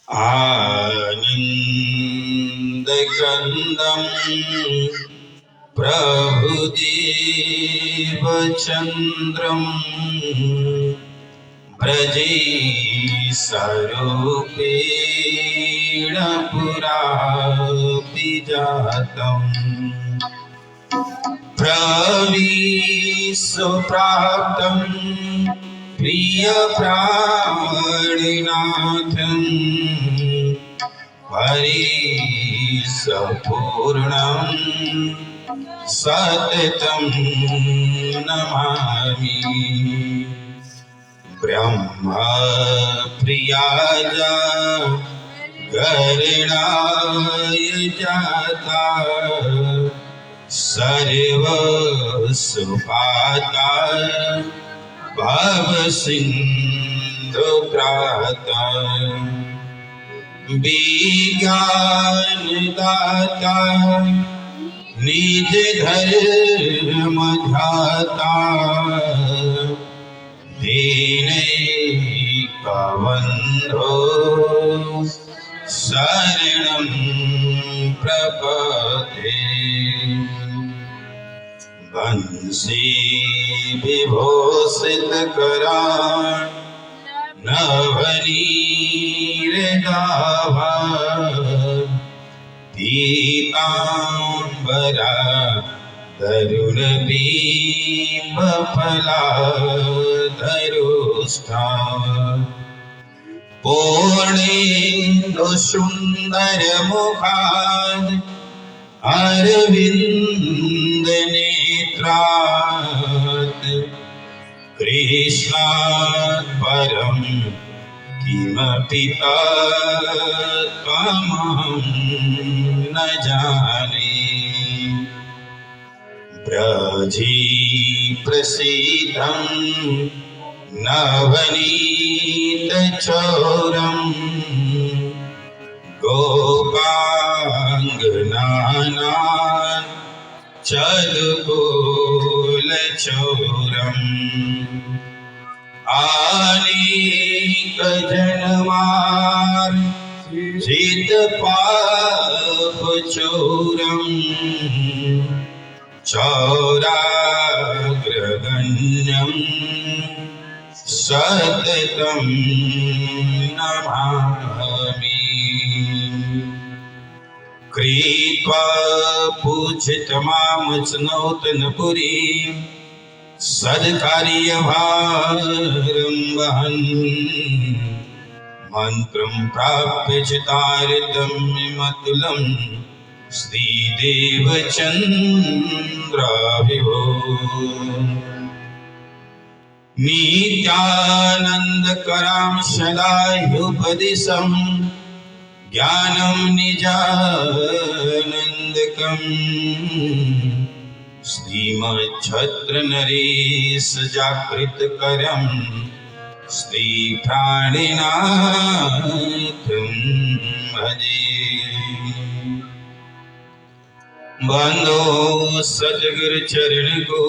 आनन्दकन्दं प्रभुदेवचन्द्रं व्रजेशरूपेण पुरापि जातम् प्रविश्वप्राप्तं प्रियप्राणिनाथं हरिसपूर्णं सततं नमामि। ब्रह्मप्रियाय गरुडाय जाता सर्वसुपाता भवसिन्धुत्राता विज्ञानदाता निज धर्मधाता दीनैकबन्धो शरणं प्रपद्ये। बंसी विभूषितकरान् नवनीरदाभा पीताम्बरा तरुणबिम्बफलाधरोष्ठा पूर्णेन्दुसुन्दरमुखाद् अरविन्दनेत्रात् कृष्णात् परं किमपि तत्त्वमहं न जाने। ब्रजे प्रसीदं नवनीतचौरं गोपाङ्गनानां चलगोलचौरम् आनेकजन्मार्जितपापचौरम् चौराग्रगण्यं सततं नमामि। कृत्वा पूजितमामचनौतनपुरीं सद्कार्यभारं वहन् मन्त्रं प्राप्य चितारितमिमतुलं श्रीदेवचन्द्राभिभो। नित्यानन्दकरां शलाह्युपदिशं ज्ञानं निजानन्दकम् श्रीमच्छत्रनरेशजागृतकरं श्रीप्राणिनाथं भजे। बंदो सद्गुरुचरण को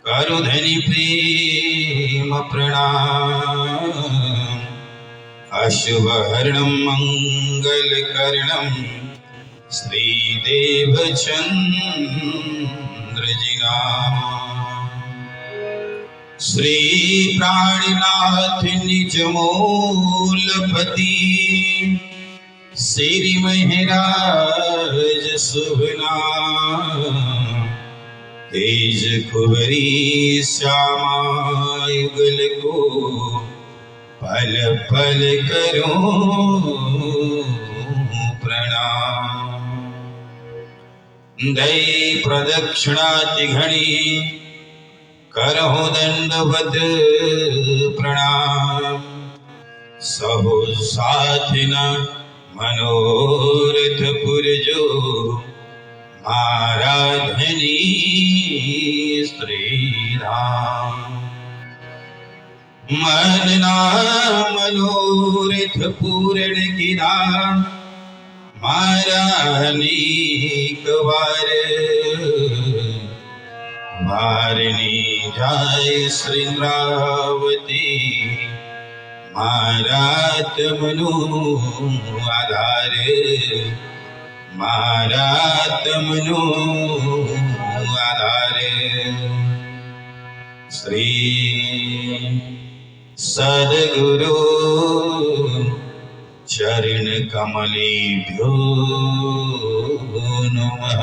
करुधनि प्रेम प्रणाम। अशुभहरणं मंगलकरणं श्रीदेवचन्द्रजिना। श्री प्राणिनाथ निजमूलपति श्री महराज शुभना। तेज कुबरी श्यामा युगल को पल पल करो प्रणाम। दई प्रदक्षिणाति घड़ी करहु दंडवत प्रणाम। सहो साधना मनोरथ पुरजो आराधनी श्री राम। मन नाम मनोरथ पूर्ण किया मारा अनेक बार। वारणी जाय श्रृंगावती મારા તમનો આધાર, મારા તમનો આધાર. શ્રી સદગુરુ ચરણ કમલેભ્યો નમઃ.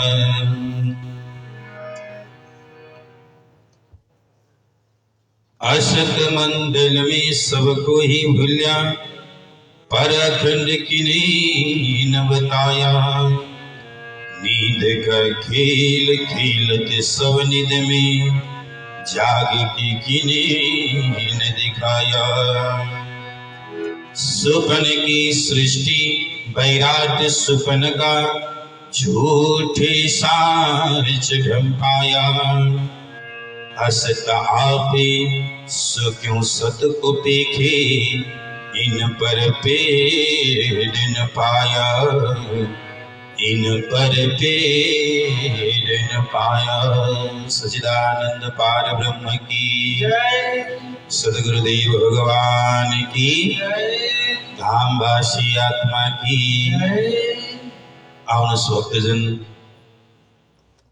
असत मंडल में सबको ही भूल्या, पर अखंड किन्हीं न बताया. नींद का खेल खेलते सब निद में, जाग के किन्हीं न दिखाया. सुपन की सृष्टि बैराट सुपन का, झूठे साच ढंपाया. असत आपे सो क्यों सत को पेखे, इन पर पेड़ न पाया, इन पर पेड़ न पाया. सच्चिदानंद पार ब्रह्म की जय, सदगुरुदेव भगवान की जय, धामवासी आत्मा की जय. आवनो भक्तजन,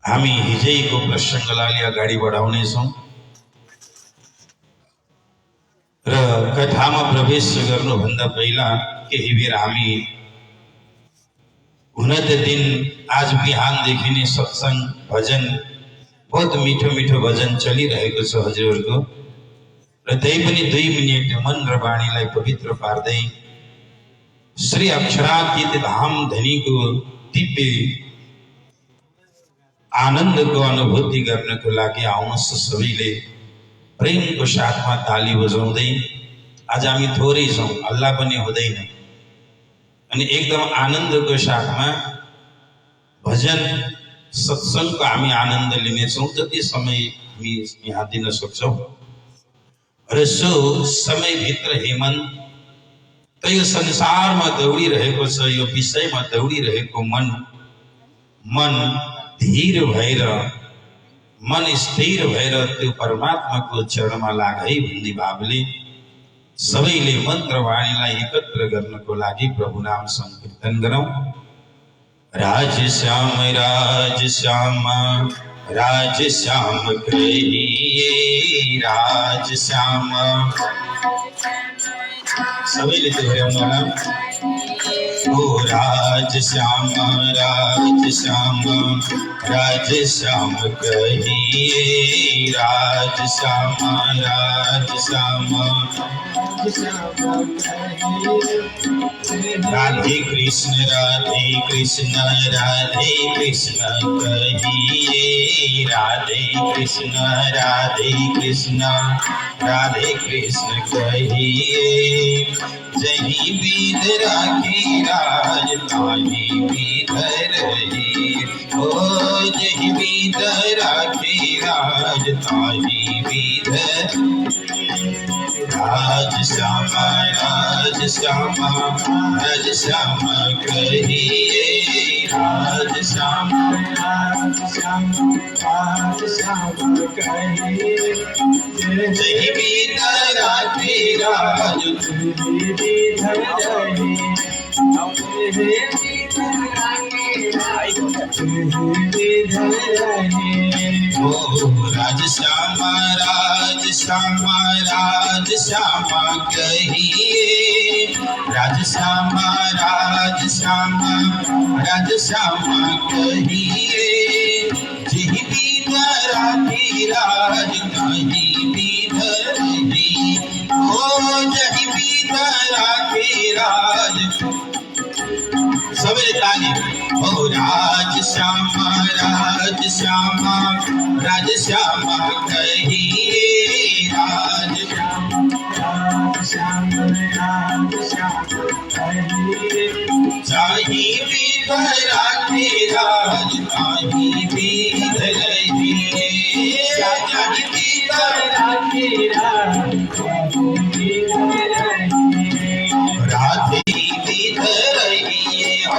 आम्ही हिजेको प्रसंग लालिया गाडी बढाउने छौं र कथामा प्रवेश गर्नुभन्दा पहिला केही बेर हामी हुन त दिन आज बिहानदेखि नै सत्संग भजन बहुत मिठो मिठो भजन चलिरहेको छ हजुरहरूको, र त्यही पनि 2 मिनेट मन र वाणीलाई पवित्र पार्दै श्री अक्षरातीत धाम धनीको दिव्य आनन्दको अनुभूति गर्नको लागि आउनुहोस् सबैले प्रेमको साथमा ताली बजाउँदै. आज हामी थोरै छौं, हल्ला पनि हुँदैन, अनि एकदम आनन्दको साथमा भजन सत्संगको हामी आनन्द लिनेछौँ जति समय हामी यहाँ दिन सक्छौँ. र सो समयभित्र हेमन्त यो संसारमा दौडिरहेको छ, यो विषयमा दौडिरहेको मन धीर भएर, मन स्थिर भएर त्यो परमात्माको चरणमा लागै भन्ने भावले सबैले मन्त्र वाणीलाई एकत्र गर्नको लागि प्रभु नाम संकीर्तन गरौँ. राज श्याम राज श्याम राज श्याम कहिए, राज श्याम. सबैले दोहोऱ्याउनु होला. ओ राज श्याम राज श्याम राज श्याम कहिए, राज श्याम राज श्याम. राधे कृष्ण राधे कृष्ण राधे कृष्ण कहिए, राधे कृष्ण राधे कृष्ण राधे कृष्ण कहिए. जही विध राखी राज ताही विध रही, ओ जही विध राखी राज ताही विध. राज श्याम राज श्याम राज श्याम कहिए, राज श्याम राज श्याम राज श्याम कहिए. जही विध राखी राज ओ राज श्याम राज श्याम राज श्याम कहिए, राज श्याम राज श्याम राज श्याम कहिए. जही विध राखी राज ताही विध रही, ओ जही विध राखी राज. सबरे ताली. ओ राज श्याम राज श्याम राज श्याम कहिए, राज श्याम राज श्याम कहिए. चाही विध राखी राज ताही विध रही, चाही विध राखी राज ताही विध रही. राधे विध रही, ओ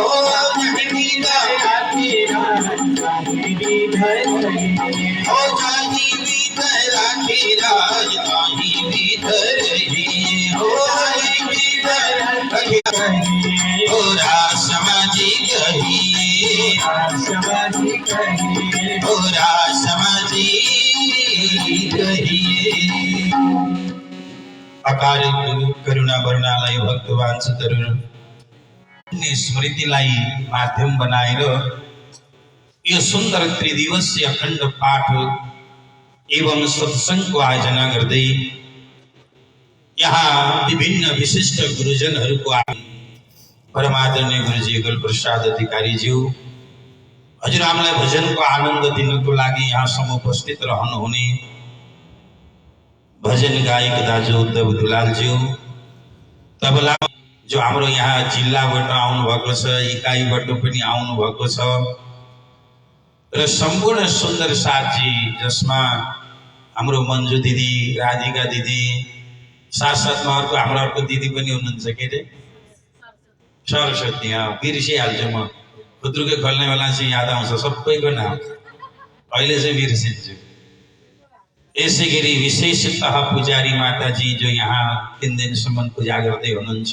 जही विध राखी राज ताही विध रही, ओ जही विध राखी राज ताही विध रही, ओ कहिए, ओ रासमाजी कहिए, रासमाजी कहिए, ओ रासमाजी कहिए। अकारित करुणा वर्णालय भक्तवान तरुण स्मृतिलाई माध्यम बनाएर यो सुन्दर त्रिदिवसीय अखण्ड पाठ एवं सत्सङ्गको आयोजना गर्दै यहाँ विभिन्न विशिष्ट गुरुजनहरूको परमादरणीय गुरुजी युगल प्रसाद अधिकारीज्यू हजुरआमलाई भजनको आनन्द दिनको लागि यहाँसम्म उपस्थित रहनुहुने भजन गायक दाजु उद्धव दुलालज्यू, तबला जो हाम्रो यहाँ जिल्लाबाट आउनुभएको छ, इकाइबाट पनि आउनुभएको छ, र सम्पूर्ण सुन्दर साथी जसमा हाम्रो मन्जु दिदी, राधिका दिदी, साथसाथमा हाम्रो अर्को दिदी पनि हुनुहुन्छ के अरे सरस्वती। बिर्सिहाल्छु म, खुद्रुकै खोल्ने बेला चाहिँ याद आउँछ सबैको नाम, अहिले चाहिँ बिर्सिन्छु। यसै गरी विशेषतः पुजारी माताजी जो यहाँ 3 दिनसम्म पूजा गर्दै हुनुहुन्छ,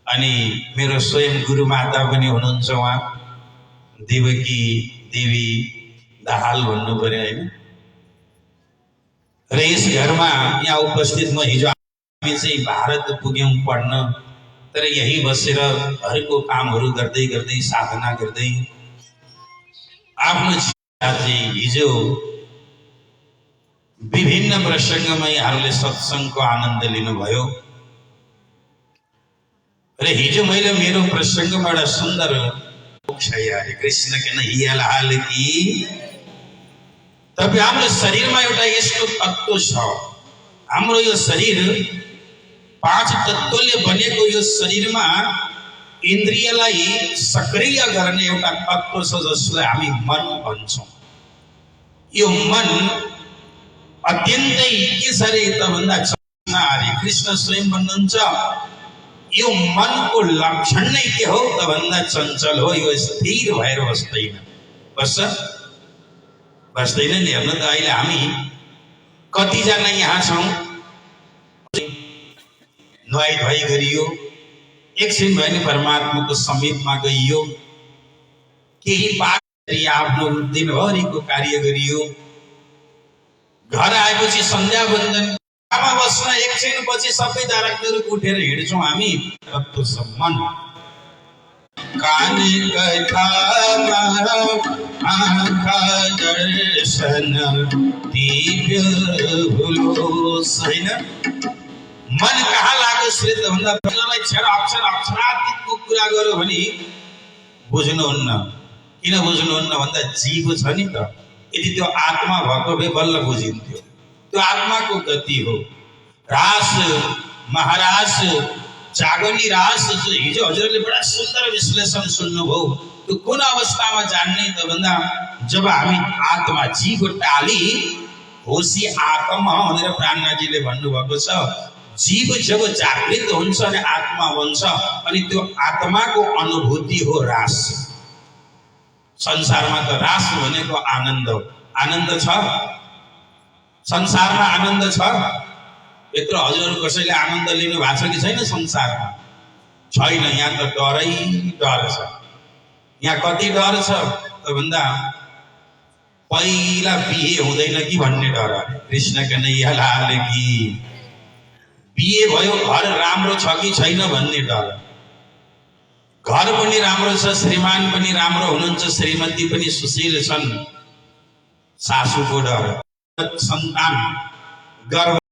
अनि मेरो स्वयं गुरु माता पनि हुनुहुन्छ, उहाँ देवकी देवी दाहाल भन्नु पर्यो होइन। र यस घरमा यहाँ उपस्थित म हिजो हामी चाहिँ भारत पुग्यौँ पढ्न, तर यही बसेर घरको कामहरू गर्दै गर्दै साधना गर्दै आफ्नो जीवन हिजो विभिन्न प्रसङ्गमा यहाँहरूले सत्सङ्गको आनन्द लिनुभयो। र हिजो मैले मेरो प्रसङ्गमा एउटा सुन्दर हरे कृष्ण कन्हैया लाल की। तपाईँ हाम्रो शरीरमा एउटा यस्तो तत्त्व छ, हाम्रो यो शरीर 5 तत्त्वले बनेको यो शरीरमा इन्द्रियलाई सक्रिय गर्ने एउटा तत्त्व छ जसलाई हामी मन भन्छौँ। यो मन अत्यन्तै के छ रे त भन्दा हरे कृष्ण स्वयं भन्नुहुन्छ यो मनको लक्षण नै के हो त भन्दा चञ्चल हो, यो स्थिर भएर बस्दैन। बस्दैन नि। हेर्नु त अहिले हामी कतिजना यहाँ छौँ, नुहाई धुवाई गरियो, एकछिन भयो नि परमात्माको समीपमा गइयो, केही पाठ गरी आफ्नो दिनभरिको कार्य गरियो, घर आएपछि सन्ध्या वन्दन बस्न एकछिन पछि सबै दाराहरू उठेर हिँड्छौँ हामी। तत्त्व सम्मान कान कथामा आँखा दर्शन दिव्य हुलोस् हैन। मन कहाँ लाग्योस् रे त भन्दा भजनलाई अक्षरातीतको कुरा गर्यो भने बुझ्नुहुन्न। किन बुझ्नुहुन्न भन्दा जीव छ नि त, यदि त्यो आत्मा भएको भए बल्ल बुझिन्थ्यो। त्यो आत्माको गति हो। रास महारास जागनी रास जो हिजो हजुरले बडा सुन्दर विश्लेषण सुन्नुभयो, त्यो कुन अवस्थामा जान्ने त भन्दा जब हामी आत्मा जीव टाली होसी आत्मा भनेर प्राणनाथजीले भन्नुभएको छ। जीव जब जागृत हुन्छ अनि आत्मा बन्छ, अनि त्यो आत्माको अनुभूति हो रास। संसारमा त रास भनेको आनन्द हो। आनन्द छ संसारमा, आनन्द छ। यत्रो हजुरहरू कसैले आनन्द लिनु भएको छ कि छैन संसारमा? छैन। यहाँ त डरै डर छ। यहाँ कति डर छ त भन्दा पहिला बिहे हुँदैन कि भन्ने डर। कृष्ण कन्हैया लाल की। बिहे भयो, घर राम्रो छ कि छैन भन्ने डर। घर पनि राम्रो छ, श्रीमान पनि राम्रो हुनुहुन्छ, श्रीमती पनि सुशील छन्, सासूको डर। सन्तान गर्भ